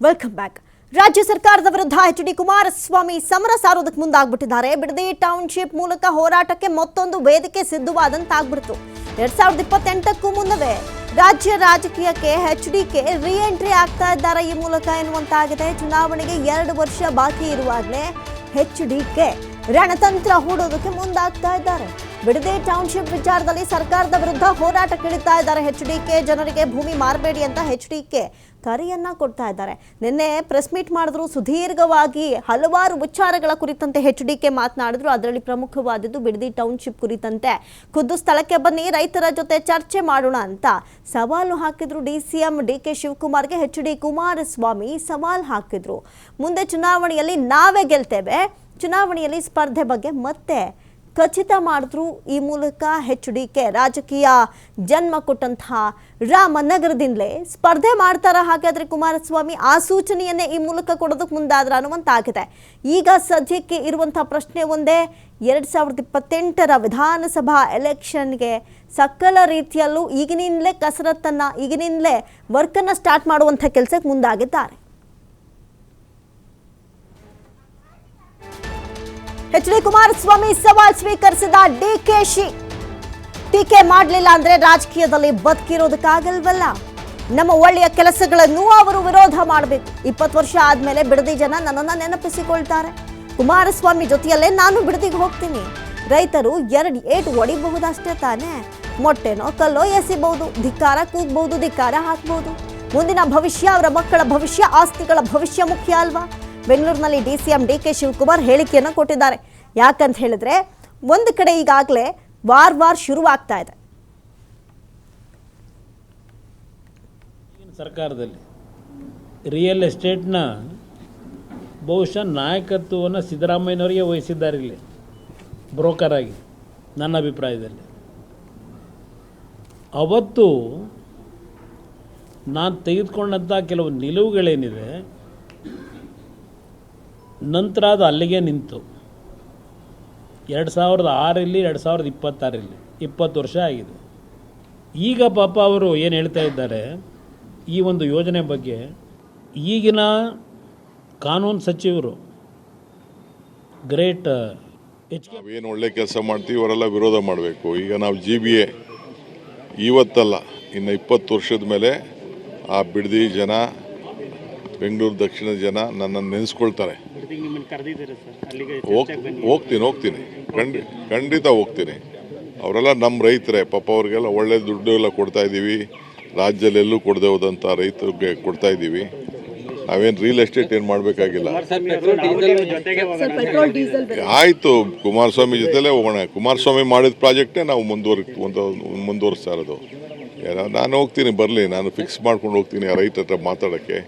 Welcome back. ರಾಜ್ಯ ಸರ್ಕಾರದ ವಿರುದ್ಧ ಎಚ್.ಡಿ. ಕುಮಾರಸ್ವಾಮಿ ಸಮರ ಸಾರೋದಕ್ಕೆ ಮುಂದಾಗ್ಬಿಟ್ಟಿದ್ದಾರೆ. ಬಿಡದಿ ಟೌನ್ಶಿಪ್ ಮೂಲಕ ಹೋರಾಟಕ್ಕೆ ಮತ್ತೊಂದು ವೇದಿಕೆ ಸಿದ್ಧವಾದಂತಾಗ್ಬಿಡ್ತು. 2028ಕ್ಕೂ ಮುನ್ನವೇ ರಾಜ್ಯ ರಾಜಕೀಯಕ್ಕೆ ಎಚ್.ಡಿ.ಕೆ ರೀ ಎಂಟ್ರಿ ಆಗ್ತಾ ಇದ್ದಾರೆ ಈ ಮೂಲಕ ಎನ್ನುವಂತಾಗಿದೆ. ಚುನಾವಣೆಗೆ 2 ವರ್ಷ ಬಾಕಿ ಇರುವಾಗಲೇ ಎಚ್.ಡಿ.ಕೆ ರಣತಂತ್ರ ಹೂಡೋದಕ್ಕೆ ಮುಂದಾಗ್ತಾ ಇದ್ದಾರೆ. ಬಿಡದಿ ಟೌನ್ಶಿಪ್ ವಿಚಾರದಲ್ಲಿ ಸರ್ಕಾರದ ವಿರುದ್ಧ ಹೋರಾಟಕ್ಕಿಳಿತಾ ಇದ್ದಾರೆ ಎಚ್.ಡಿ.ಕೆ. ಜನರಿಗೆ ಭೂಮಿ ಮಾರಬೇಡಿ ಅಂತ ಎಚ್.ಡಿ.ಕೆ ಕರೆಯನ್ನ ಕೊಡ್ತಾ ಇದ್ದಾರೆ. ನಿನ್ನೆ ಪ್ರೆಸ್ ಮೀಟ್ ಮಾಡಿದ್ರು, ಸುದೀರ್ಘವಾಗಿ ಹಲವಾರು ವಿಚಾರಗಳ ಕುರಿತಂತೆ ಎಚ್.ಡಿ.ಕೆ ಮಾತನಾಡಿದ್ರು. ಅದರಲ್ಲಿ ಪ್ರಮುಖವಾದದ್ದು ಬಿಡದಿ ಟೌನ್ಶಿಪ್ ಕುರಿತಂತೆ ಖುದ್ದು ಸ್ಥಳಕ್ಕೆ ಬನ್ನಿ, ರೈತರ ಜೊತೆ ಚರ್ಚೆ ಮಾಡೋಣ ಅಂತ ಸವಾಲು ಹಾಕಿದ್ರು. ಡಿ.ಸಿ.ಎಂ ಡಿ.ಕೆ ಶಿವಕುಮಾರ್ಗೆ ಎಚ್.ಡಿ. ಕುಮಾರಸ್ವಾಮಿ ಸವಾಲು ಹಾಕಿದ್ರು. ಮುಂದೆ ಚುನಾವಣೆಯಲ್ಲಿ ನಾವೇ ಗೆಲ್ತೇವೆ, ಚುನಾವಣೆಯಲ್ಲಿ ಸ್ಪರ್ಧೆ ಬಗ್ಗೆ ಮತ್ತೆ ಖಚಿತ ಮಾಡಿದ್ರು. ಈ ಮೂಲಕ ಎಚ್.ಡಿ.ಕೆ ರಾಜಕೀಯ ಜನ್ಮ ಕೊಟ್ಟಂತಹ ರಾಮನಗರದಿಂದಲೇ ಸ್ಪರ್ಧೆ ಮಾಡ್ತಾರ. ಹಾಗಾದ್ರೆ ಕುಮಾರಸ್ವಾಮಿ ಆ ಸೂಚನೆಯನ್ನೇ ಈ ಮೂಲಕ ಕೊಡೋದಕ್ಕೆ ಮುಂದಾದ್ರ ಅನ್ನುವಂತಾಗಿದೆ. ಈಗ ಸದ್ಯಕ್ಕೆ ಇರುವಂತಹ ಪ್ರಶ್ನೆ ಒಂದೇ, 2028ರ ವಿಧಾನಸಭಾ ಎಲೆಕ್ಷನ್ಗೆ ಸಕಲ ರೀತಿಯಲ್ಲೂ ಈಗಿನಿಂದಲೇ ಕಸರತ್ತನ್ನ, ಈಗಿನಿಂದಲೇ ವರ್ಕನ್ನು ಸ್ಟಾರ್ಟ್ ಮಾಡುವಂಥ ಕೆಲಸಕ್ಕೆ ಮುಂದಾಗಿದ್ದಾರೆ. ಎಚ್.ಡಿ. ಕುಮಾರಸ್ವಾಮಿ ಸವಾಲ್ ಸ್ವೀಕರಿಸಿದ ಡಿ.ಕೆ.ಶಿ. ಟೀಕೆ ಮಾಡಲಿಲ್ಲ ಅಂದ್ರೆ ರಾಜಕೀಯದಲ್ಲಿ ಬದುಕಿರೋದಕ್ಕಾಗಲ್ವಲ್ಲ, ನಮ್ಮ ಒಳ್ಳೆಯ ಕೆಲಸಗಳನ್ನು ಅವರು ವಿರೋಧ ಮಾಡಬೇಕು. 20 ವರ್ಷ ಆದ್ಮೇಲೆ ಬಿಡದಿ ಜನ ನನ್ನನ್ನು ನೆನಪಿಸಿಕೊಳ್ತಾರೆ. ಕುಮಾರಸ್ವಾಮಿ ಜೊತೆಯಲ್ಲೇ ನಾನು ಬಿಡದಿಗೆ ಹೋಗ್ತೀನಿ. ರೈತರು 2 ಏಟು ಹೊಡಿಬಹುದಷ್ಟೇ ತಾನೇ, ಮೊಟ್ಟೆನೋ ಕಲ್ಲೋ ಎಸಿಬಹುದು, ಧಿಕ್ಕಾರ ಕೂಗಬಹುದು, ಧಿಕ್ಕಾರ ಹಾಕಬಹುದು. ಮುಂದಿನ ಭವಿಷ್ಯ, ಅವರ ಮಕ್ಕಳ ಭವಿಷ್ಯ, ಆಸ್ತಿಗಳ ಭವಿಷ್ಯ ಮುಖ್ಯ ಅಲ್ವಾ? ಬೆಂಗಳೂರಿನಲ್ಲಿ ಡಿ.ಸಿ.ಎಂ ಡಿ.ಕೆ ಶಿವಕುಮಾರ್ ಹೇಳಿಕೆಯನ್ನು ಕೊಟ್ಟಿದ್ದಾರೆ. ಯಾಕಂತ ಹೇಳಿದ್ರೆ ಒಂದು ಕಡೆ ಈಗಾಗಲೇ ವಾರ್ ಶುರುವಾಗ್ತಾ ಇದೆ. ಸರ್ಕಾರದಲ್ಲಿ ರಿಯಲ್ ಎಸ್ಟೇಟ್ನ ಬಹುಶಃ ನಾಯಕತ್ವವನ್ನು ಸಿದ್ದರಾಮಯ್ಯನವರಿಗೆ ವಹಿಸಿದ್ದಾರೆ ಇಲ್ಲಿ ಬ್ರೋಕರ್ ಆಗಿ, ನನ್ನ ಅಭಿಪ್ರಾಯದಲ್ಲಿ. ಅವತ್ತು ನಾನು ತೆಗೆದುಕೊಂಡಂಥ ಕೆಲವು ನಿಲುವುಗಳೇನಿದೆ, ನಂತರ ಅದು ಅಲ್ಲಿಗೆ ನಿಂತು 2006ರಲ್ಲಿ 2026ರಲ್ಲಿ 20 ವರ್ಷ ಆಗಿದೆ. ಈಗ ಪಾಪ ಅವರು ಏನು ಹೇಳ್ತಾ ಇದ್ದಾರೆ ಈ ಒಂದು ಯೋಜನೆ ಬಗ್ಗೆ, ಈಗಿನ ಕಾನೂನು ಸಚಿವರು ಗ್ರೇಟ್ ಏನು ಒಳ್ಳೆ ಕೆಲಸ ಮಾಡ್ತೀವಿ ಅವರೆಲ್ಲ ವಿರೋಧ ಮಾಡಬೇಕು. ಈಗ ನಾವು GBA ಇವತ್ತಲ್ಲ, ಇನ್ನು 20 ವರ್ಷದ ಮೇಲೆ ಆ ಬಿಡದಿ ಜನ, ಬೆಂಗಳೂರು ದಕ್ಷಿಣ ಜನ ನನ್ನನ್ನು ನೆನೆಸ್ಕೊಳ್ತಾರೆ. ಹೋಗ್ತೀನಿ ಖಂಡಿತ ಹೋಗ್ತೀನಿ. ಅವರೆಲ್ಲ ನಮ್ಮ ರೈತರೇ ಪಾಪ, ಅವ್ರಿಗೆಲ್ಲ ಒಳ್ಳೆ ದುಡ್ಡು ಎಲ್ಲ ಕೊಡ್ತಾ ಇದ್ದೀವಿ. ರಾಜ್ಯದಲ್ಲಿ ಎಲ್ಲೂ ಕೊಡದೆ ಹೋದಂಥ ರೈತರಿಗೆ ಕೊಡ್ತಾ ಇದ್ದೀವಿ. ನಾವೇನು ರಿಯಲ್ ಎಸ್ಟೇಟ್ ಏನು ಮಾಡಬೇಕಾಗಿಲ್ಲ. ಆಯಿತು, ಕುಮಾರಸ್ವಾಮಿ ಜೊತೆಲೇ ಹೋಗೋಣ. ಕುಮಾರಸ್ವಾಮಿ ಮಾಡಿದ ಪ್ರಾಜೆಕ್ಟೇ ನಾವು ಮುಂದುವರಿಸ್ತಾ ಇರೋದು. ನಾನು ಹೋಗ್ತೀನಿ, ಬರಲಿ, ನಾನು ಫಿಕ್ಸ್ ಮಾಡ್ಕೊಂಡು ಹೋಗ್ತೀನಿ ಆ ರೈತರ ಹತ್ರ ಮಾತಾಡೋಕ್ಕೆ.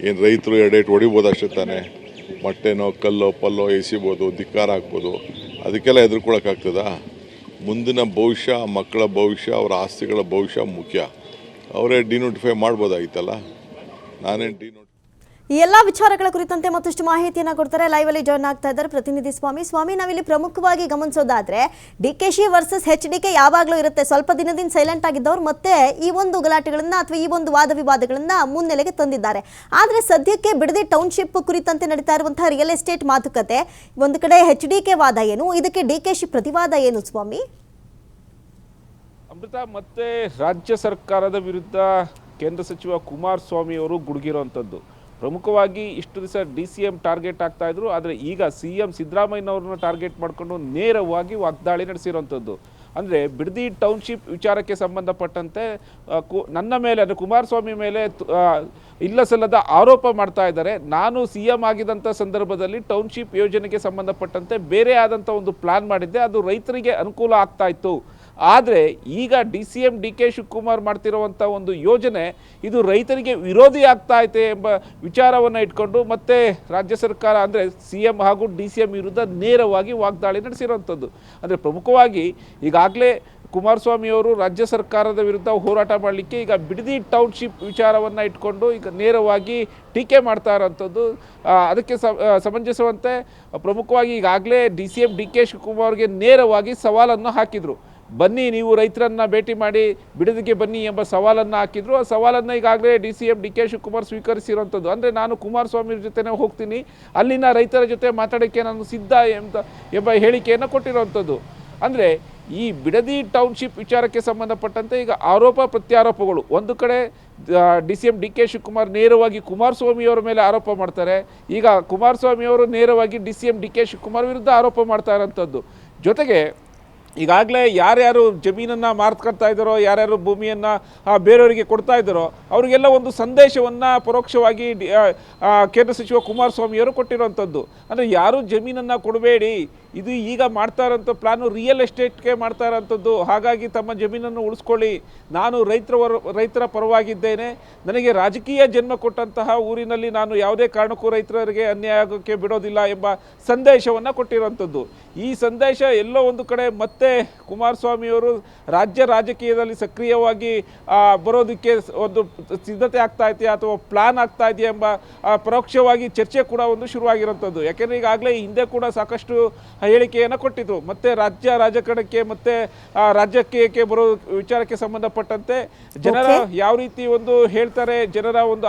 ಏನು ರೈತರು 2 ಏಟು ಹೊಡಿಬೋದು ಅಷ್ಟೇ ತಾನೆ, ಮೊಟ್ಟೆನೋ ಕಲ್ಲೋ ಪಲ್ಲೋ ಎಸಿಬೋದು, ಧಿಕ್ಕಾರ ಹಾಕ್ಬೋದು, ಅದಕ್ಕೆಲ್ಲ ಹೆದರ್ಕೊಳಕ್ಕಾಗ್ತದಾ? ಮುಂದಿನ ಭವಿಷ್ಯ, ಮಕ್ಕಳ ಭವಿಷ್ಯ, ಅವರ ಆಸ್ತಿಗಳ ಭವಿಷ್ಯ ಮುಖ್ಯ. ಅವರೇ ಡಿನೋಟಿಫೈ ಮಾಡ್ಬೋದಾಗಿತ್ತಲ್ಲ, ನಾನೇನು ಈ ಎಲ್ಲ ವಿಚಾರಗಳ ಕುರಿತಂತೆ ಮತ್ತಷ್ಟು ಮಾಹಿತಿಯನ್ನು ಕೊಡ್ತಾರೆ. ಲೈವ್ ಅಲ್ಲಿ ಜಾಯ್ನ್ ಆಗ್ತಾ ಇದ್ದಾರೆ ಪ್ರತಿನಿಧಿ ಸ್ವಾಮಿ. ನಾವಿಲ್ಲಿ ಪ್ರಮುಖವಾಗಿ ಗಮನಿಸೋದಾದ್ರೆ ಡಿ.ಕೆ.ಶಿ ವರ್ಸಸ್ ಎಚ್.ಡಿ.ಕೆ ಯಾವಾಗಲೂ ಇರುತ್ತೆ. ಸ್ವಲ್ಪ ದಿನದಿಂದ ಸೈಲೆಂಟ್ ಆಗಿದ್ದವ್ರು ಮತ್ತೆ ಈ ಒಂದು ಗಲಾಟೆಗಳನ್ನ ಅಥವಾ ಈ ಒಂದು ವಾದ ವಿವಾದಗಳನ್ನ ಮುನ್ನೆಲೆಗೆ ತಂದಿದ್ದಾರೆ. ಆದರೆ ಸದ್ಯಕ್ಕೆ ಬಿಡದಿ ಟೌನ್ಶಿಪ್ ಕುರಿತಂತೆ ನಡೀತಾ ಇರುವಂತಹ ರಿಯಲ್ ಎಸ್ಟೇಟ್ ಮಾತುಕತೆ, ಒಂದು ಕಡೆ ಎಚ್.ಡಿ.ಕೆ ವಾದ ಏನು, ಇದಕ್ಕೆ ಡಿ.ಕೆ.ಶಿ ಪ್ರತಿವಾದ ಏನು ಸ್ವಾಮಿ? ಅಮೃತ, ಮತ್ತೆ ರಾಜ್ಯ ಸರ್ಕಾರದ ವಿರುದ್ಧ ಕೇಂದ್ರ ಸಚಿವ ಕುಮಾರಸ್ವಾಮಿ ಅವರು ಗುಡುಗಿರುವಂಥದ್ದು. ಪ್ರಮುಖವಾಗಿ ಇಷ್ಟು ದಿವಸ ಡಿ.ಸಿ.ಎಂ ಟಾರ್ಗೆಟ್ ಆಗ್ತಾ ಇದ್ರು, ಆದರೆ ಈಗ ಸಿ.ಎಂ ಸಿದ್ದರಾಮಯ್ಯನವ್ರನ್ನ ಟಾರ್ಗೆಟ್ ಮಾಡಿಕೊಂಡು ನೇರವಾಗಿ ವಾಗ್ದಾಳಿ ನಡೆಸಿರುವಂಥದ್ದು. ಅಂದರೆ ಬಿಡದಿ ಟೌನ್ಶಿಪ್ ವಿಚಾರಕ್ಕೆ ಸಂಬಂಧಪಟ್ಟಂತೆ ನನ್ನ ಮೇಲೆ, ಅಂದರೆ ಕುಮಾರಸ್ವಾಮಿ ಮೇಲೆ ಇಲ್ಲಸಲ್ಲದ ಆರೋಪ ಮಾಡ್ತಾ ಇದ್ದಾರೆ. ನಾನು ಸಿ.ಎಂ ಆಗಿದ್ದಂಥ ಸಂದರ್ಭದಲ್ಲಿ ಟೌನ್ಶಿಪ್ ಯೋಜನೆಗೆ ಸಂಬಂಧಪಟ್ಟಂತೆ ಬೇರೆ ಆದಂಥ ಒಂದು ಪ್ಲಾನ್ ಮಾಡಿದ್ದೆ, ಅದು ರೈತರಿಗೆ ಅನುಕೂಲ ಆಗ್ತಾ ಇತ್ತು. ಆದರೆ ಈಗ ಡಿ.ಸಿ.ಎಂ ಡಿ.ಕೆ ಶಿವಕುಮಾರ್ ಮಾಡ್ತಿರುವಂಥ ಒಂದು ಯೋಜನೆ ಇದು ರೈತರಿಗೆ ವಿರೋಧಿ ಆಗ್ತಾ ಐತೆ ಎಂಬ ವಿಚಾರವನ್ನು ಇಟ್ಕೊಂಡು ಮತ್ತೆ ರಾಜ್ಯ ಸರ್ಕಾರ, ಅಂದರೆ ಸಿ.ಎಂ ಹಾಗೂ ಡಿ.ಸಿ.ಎಂ ವಿರುದ್ಧ ನೇರವಾಗಿ ವಾಗ್ದಾಳಿ ನಡೆಸಿರುವಂಥದ್ದು. ಅಂದರೆ ಪ್ರಮುಖವಾಗಿ ಈಗಾಗಲೇ ಕುಮಾರಸ್ವಾಮಿಯವರು ರಾಜ್ಯ ಸರ್ಕಾರದ ವಿರುದ್ಧ ಹೋರಾಟ ಮಾಡಲಿಕ್ಕೆ ಈಗ ಬಿಡದಿ ಟೌನ್ಶಿಪ್ ವಿಚಾರವನ್ನು ಇಟ್ಕೊಂಡು ಈಗ ನೇರವಾಗಿ ಟೀಕೆ ಮಾಡ್ತಾ ಇರೋಂಥದ್ದು. ಅದಕ್ಕೆ ಸಮಂಜಸವಂತೆ ಪ್ರಮುಖವಾಗಿ ಈಗಾಗಲೇ ಡಿ.ಸಿ.ಎಂ ಡಿ.ಕೆ ಶಿವಕುಮಾರ್ಗೆ ನೇರವಾಗಿ ಸವಾಲನ್ನು ಹಾಕಿದರು. ಬನ್ನಿ ನೀವು ರೈತರನ್ನ ಭೇಟಿ ಮಾಡಿ ಬಿಡದಿಗೆ ಬನ್ನಿ ಎಂಬ ಸವಾಲನ್ನು ಹಾಕಿದ್ರು. ಆ ಸವಾಲನ್ನು ಈಗಾಗಲೇ DCM DK ಶಿವಕುಮಾರ್ ಸ್ವೀಕರಿಸಿರುವಂಥದ್ದು. ಅಂದರೆ ನಾನು ಕುಮಾರಸ್ವಾಮಿ ಜೊತೆನೇ ಹೋಗ್ತೀನಿ, ಅಲ್ಲಿನ ರೈತರ ಜೊತೆ ಮಾತಾಡೋಕ್ಕೆ ನಾನು ಸಿದ್ಧ ಎಂಬ ಹೇಳಿಕೆಯನ್ನು ಕೊಟ್ಟಿರುವಂಥದ್ದು. ಅಂದರೆ ಈ ಬಿಡದಿ ಟೌನ್ಶಿಪ್ ವಿಚಾರಕ್ಕೆ ಸಂಬಂಧಪಟ್ಟಂತೆ ಈಗ ಆರೋಪ ಪ್ರತ್ಯಾರೋಪಗಳು. ಒಂದು ಕಡೆ DCM DK ಶಿವಕುಮಾರ್ ನೇರವಾಗಿ ಕುಮಾರಸ್ವಾಮಿಯವರ ಮೇಲೆ ಆರೋಪ ಮಾಡ್ತಾರೆ, ಈಗ ಕುಮಾರಸ್ವಾಮಿಯವರು ನೇರವಾಗಿ DCM DK ಶಿವಕುಮಾರ್ ವಿರುದ್ಧ ಆರೋಪ ಮಾಡ್ತಾ ಇರೋಂಥದ್ದು. ಜೊತೆಗೆ ಈಗಾಗಲೇ ಯಾರ್ಯಾರು ಜಮೀನನ್ನು ಮಾರ್ಕೊಳ್ತಾ ಇದ್ದಾರೋ, ಯಾರ್ಯಾರು ಭೂಮಿಯನ್ನು ಬೇರೆಯವರಿಗೆ ಕೊಡ್ತಾ ಇದ್ದಾರೋ ಅವರಿಗೆಲ್ಲ ಒಂದು ಸಂದೇಶವನ್ನು ಪರೋಕ್ಷವಾಗಿ ಕೇಂದ್ರ ಸಚಿವ ಕುಮಾರಸ್ವಾಮಿಯವರು ಕೊಟ್ಟಿರೋವಂಥದ್ದು. ಅಂದರೆ ಯಾರು ಜಮೀನನ್ನು ಕೊಡಬೇಡಿ, ಇದು ಈಗ ಮಾಡ್ತಾ ಇರೋಂಥ ಪ್ಲಾನು ರಿಯಲ್ ಎಸ್ಟೇಟ್ಗೆ ಮಾಡ್ತಾ ಇರೋಂಥದ್ದು, ಹಾಗಾಗಿ ತಮ್ಮ ಜಮೀನನ್ನು ಉಳಿಸ್ಕೊಳ್ಳಿ, ನಾನು ರೈತರ ಪರವಾಗಿದ್ದೇನೆ, ನನಗೆ ರಾಜಕೀಯ ಜನ್ಮ ಕೊಟ್ಟಂತಹ ಊರಿನಲ್ಲಿ ನಾನು ಯಾವುದೇ ಕಾರಣಕ್ಕೂ ರೈತರಿಗೆ ಅನ್ಯಾಯ ಆಗೋಕ್ಕೆ ಬಿಡೋದಿಲ್ಲ ಎಂಬ ಸಂದೇಶವನ್ನು ಕೊಟ್ಟಿರುವಂಥದ್ದು. ಈ ಸಂದೇಶ ಎಲ್ಲೋ ಒಂದು ಕಡೆ ಮತ್ತೆ ಕುಮಾರಸ್ವಾಮಿಯವರು ರಾಜ್ಯ ರಾಜಕೀಯದಲ್ಲಿ ಸಕ್ರಿಯವಾಗಿ ಬರೋದಕ್ಕೆ ಒಂದು ಸಿದ್ಧತೆ ಆಗ್ತಾ ಇದೆಯಾ ಅಥವಾ ಪ್ಲಾನ್ ಆಗ್ತಾ ಇದೆಯಾ ಎಂಬ ಪರೋಕ್ಷವಾಗಿ ಚರ್ಚೆ ಕೂಡ ಒಂದು ಶುರುವಾಗಿರುವಂಥದ್ದು. ಯಾಕೆಂದರೆ ಈಗಾಗಲೇ ಹಿಂದೆ ಕೂಡ ಸಾಕಷ್ಟು ಹೇಳಿಕೆಯನ್ನು ಕೊಟ್ಟಿದ್ರು. ಮತ್ತೆ ರಾಜ್ಯ ರಾಜಕಾರಣಕ್ಕೆ ಮತ್ತೆ ರಾಜಕೀಯಕ್ಕೆ ಬರೋ ವಿಚಾರಕ್ಕೆ ಸಂಬಂಧಪಟ್ಟಂತೆ ಜನರ ಯಾವ ರೀತಿ ಒಂದು ಹೇಳ್ತಾರೆ, ಜನರ ಒಂದು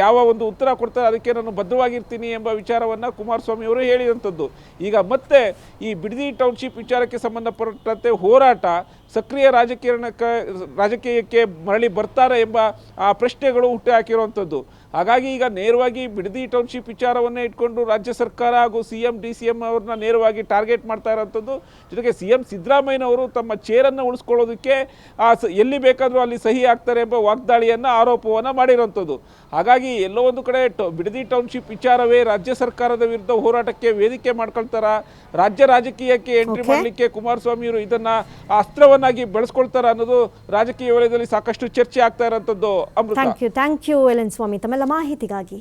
ಯಾವ ಒಂದು ಉತ್ತರ ಕೊಡ್ತಾರೆ ಅದಕ್ಕೆ ನಾನು ಬದ್ಧವಾಗಿರ್ತೀನಿ ಎಂಬ ವಿಚಾರವನ್ನು ಕುಮಾರಸ್ವಾಮಿ ಅವರು ಹೇಳಿದಂಥದ್ದು. ಈಗ ಮತ್ತೆ ಈ ಬಿಡದಿ ಟೌನ್ಶಿಪ್ ವಿಚಾರಕ್ಕೆ ಸಂಬಂಧಪಟ್ಟಂತೆ ಹೋರಾಟ ಸಕ್ರಿಯ ರಾಜಕೀಯಕ್ಕೆ ಮರಳಿ ಬರ್ತಾರೆ ಎಂಬ ಪ್ರಶ್ನೆಗಳು ಹುಟ್ಟಿ ಹಾಕಿರುವಂಥದ್ದು. ಹಾಗಾಗಿ ಈಗ ನೇರವಾಗಿ ಬಿಡದಿ ಟೌನ್ಶಿಪ್ ವಿಚಾರವನ್ನೇ ಇಟ್ಕೊಂಡು ರಾಜ್ಯ ಸರ್ಕಾರ ಹಾಗೂ CM DCM ಅವ್ರನ್ನ ನೇರವಾಗಿ ಟಾರ್ಗೆಟ್ ಮಾಡ್ತಾ ಇರೋಂಥದ್ದು. ಜೊತೆಗೆ CM ಸಿದ್ದರಾಮಯ್ಯನವರು ತಮ್ಮ ಚೇರನ್ನು ಉಳಿಸ್ಕೊಳ್ಳೋದಕ್ಕೆ ಎಲ್ಲಿ ಬೇಕಾದರೂ ಅಲ್ಲಿ ಸಹಿ ಆಗ್ತಾರೆ ಎಂಬ ವಾಗ್ದಾಳಿಯನ್ನು ಆರೋಪವನ್ನು ಮಾಡಿರೋಂಥದ್ದು. ಹಾಗಾಗಿ ಎಲ್ಲೋ ಒಂದು ಕಡೆ ಬಿಡದಿ ಟೌನ್ಶಿಪ್ ವಿಚಾರವೇ ರಾಜ್ಯ ಸರ್ಕಾರದ ವಿರುದ್ಧ ಹೋರಾಟಕ್ಕೆ ವೇದಿಕೆ ಮಾಡ್ಕೊಳ್ತಾರ, ರಾಜ್ಯ ರಾಜಕೀಯಕ್ಕೆ ಎಂಟ್ರಿ ಮಾಡಲಿಕ್ಕೆ ಕುಮಾರಸ್ವಾಮಿಯವರು ಇದನ್ನು ಅಸ್ತ್ರವನ್ನಾಗಿ ಬೆಳೆಸ್ಕೊಳ್ತಾರ ಅನ್ನೋದು ರಾಜಕೀಯ ವಲಯದಲ್ಲಿ ಸಾಕಷ್ಟು ಚರ್ಚೆ ಆಗ್ತಾ ಇರೋಂಥದ್ದು. ಅಮೃತ, ಥ್ಯಾಂಕ್ ಯು LN ಸ್ವಾಮಿ ತಮ್ಮೆಲ್ಲ ಮಾಹಿತಿಗಾಗಿ.